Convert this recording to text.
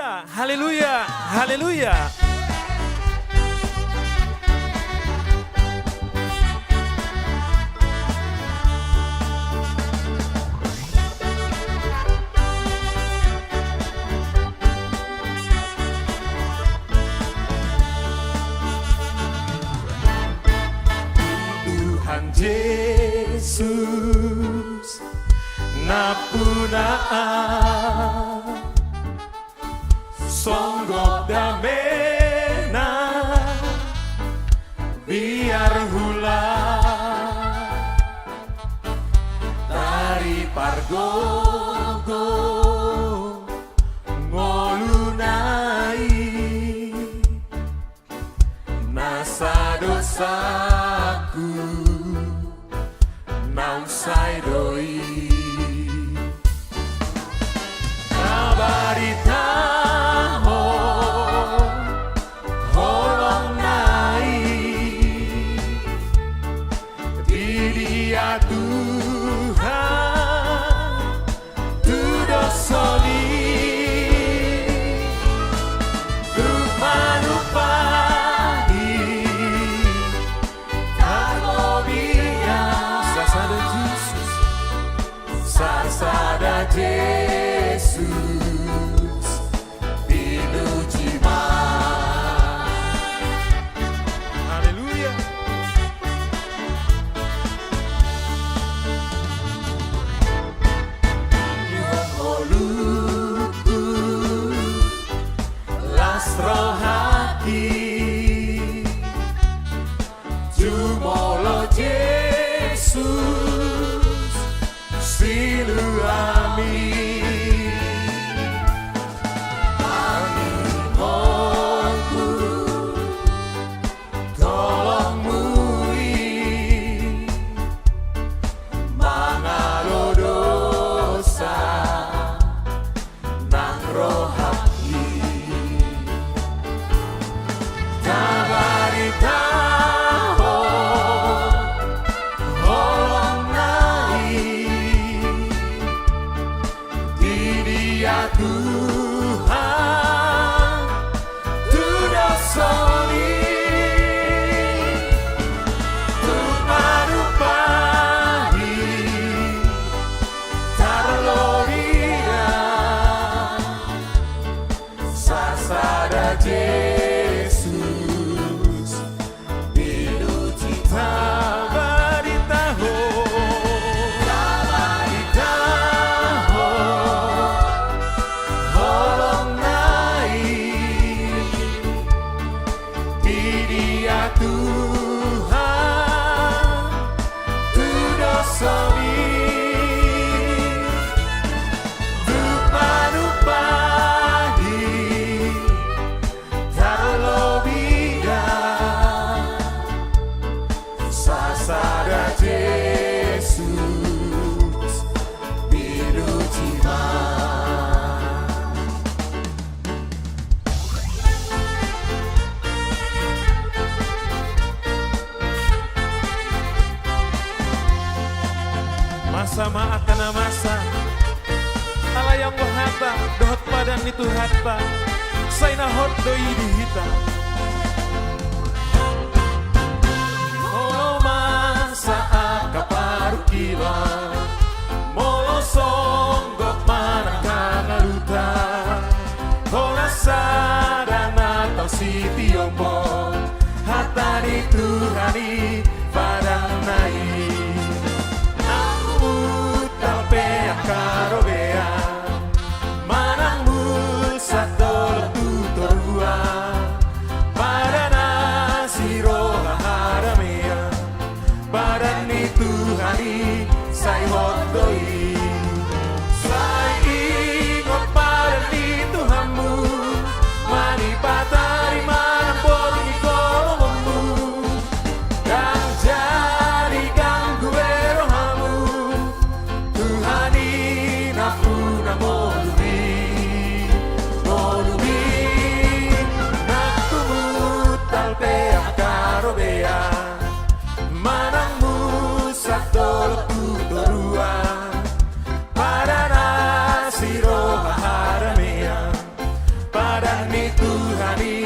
Haleluya, haleluya, haleluya. Tuhan Yesus napunaan songgok damena biar hula dari pargogo ngolunai nasa dosaku nausai doi kabaritaho holong nai di dia Tuhan tudosoli tumanupahi tarobia sasada Jesus sasada Jesus dinujiman. Haleluya. Yuholuku lasrohaki jumolo Jesus siluami Tuhan tudosoli tumanupahi tarloria sasada Jesus dinuji tabaritaho Tuhan tudosoli tumanupahi tarlobida sasada Jesus dinujiman. Masa maakana masa alayang wahata dohot padan itu hatta saina hot doi dihita oh masa akaparu kila molo songgok manakana luta kola sadana tau si tiombo hatta di Tuhani padang naik karobea manang musa tolo tutorua pada nasiro haramea pada ni Tuhani sai hotdoi sai ingot pada ni Tuhanmu mani patari manang bori kolommu hari